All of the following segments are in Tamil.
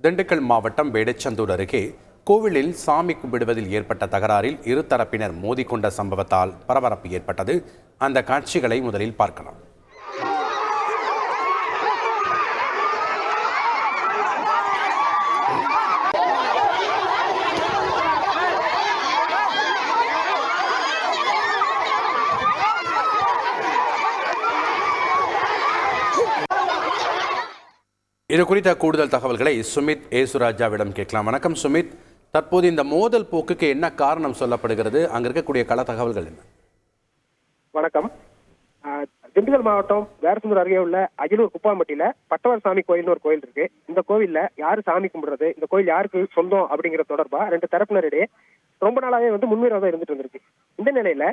திண்டுக்கல் மாவட்டம் வேடச்சந்தூர் அருகே கோவிலில் சாமி கும்பிடுவதில் ஏற்பட்ட தகராறில் இரு தரப்பினர் மோதிக்கொண்ட சம்பவத்தால் பரபரப்பு ஏற்பட்டது. அந்த காட்சிகளை முதலில் பார்க்கலாம். இது குறித்த கூடுதல் தகவல்களை சுமித் ஏசுராஜாவிடம் கேட்கலாம். வணக்கம் சுமித், தற்போது இந்த மோதல் போக்குக்கு என்ன காரணம் சொல்லப்படுகிறது? அங்க இருக்கக்கூடிய கள தகவல்கள் என்ன? வணக்கம். திண்டுக்கல் மாவட்டம் வேடச்சந்தூர் அருகே உள்ள அகிலூர் குப்பாம்பட்டியில பட்டவர் சாமி கோயில்னு ஒரு கோயில் இருக்கு. இந்த கோவில்ல யாரு சாமி கும்பிடுறது, இந்த கோயில் யாருக்கு சொந்தம் அப்படிங்கிற தொடர்பா ரெண்டு தரப்பினரிடையே ரொம்ப நாளாவே முன்விரோதம் இருந்துட்டு வந்திருக்கு. இந்த நிலையில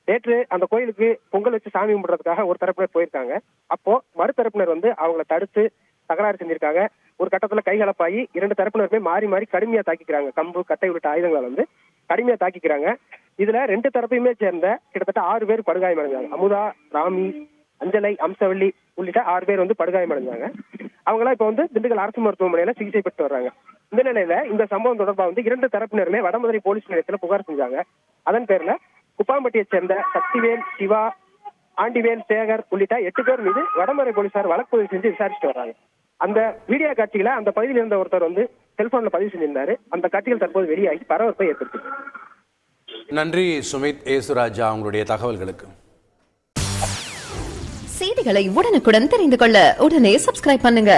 நேற்று அந்த கோயிலுக்கு பொங்கல் வச்சு சாமி கும்பிடுறதுக்காக ஒரு தரப்பினர் போயிருக்காங்க. அப்போ மறுதரப்பினர் அவங்கள தடுத்து தகராறு செஞ்சிருக்காங்க. ஒரு கட்டத்துல கைகலப்பாயி இரண்டு தரப்பினருமே மாறி மாறி கடுமையா தாக்கிக்கிறாங்க. கம்பு, கட்டை உள்ளிட்ட ஆயுதங்களை கடுமையா தாக்கிக்கிறாங்க. இதுல ரெண்டு தரப்பையுமே சேர்ந்த கிட்டத்தட்ட 6 பேர் படுகாயமடைஞ்சாங்க. அமுதா, ராமி, அஞ்சலை, அம்சவள்ளி உள்ளிட்ட 6 பேர் படுகாயமடைஞ்சாங்க. அவங்களாம் இப்ப திண்டுக்கல் அரசு மருத்துவமனையில சிகிச்சை பெற்று வர்றாங்க. இந்த நிலையில இந்த சம்பவம் தொடர்பா இரண்டு தரப்பினருமே வடமதுரை போலீஸ் நிலையத்துல புகார் செஞ்சாங்க. அதன் பேர்ல குப்பாம்பட்டியை சேர்ந்த சக்திவேல், சிவா, ஆண்டிவேல், சேகர் உள்ளிட்ட 8 பேர் மீது வடமதுரை போலீசார் வழக்கு பதிவு செஞ்சு விசாரிச்சுட்டு வர்றாங்க. அந்த வீடியோ காட்சிகளை அந்த பகுதியில் இருந்த ஒருத்தர் செல்போன்ல பதிவு செஞ்சிருந்தாரு. அந்த காட்சிகள் தற்போது வெளியாகி பரபரப்பை ஏற்படுத்தி. நன்றி சுமித் ஏசுராஜா, உங்களுடைய தகவல்களுக்கு. செய்திகளை உடனுக்குடன் தெரிந்து கொள்ள உடனே சப்ஸ்கிரைப் பண்ணுங்க.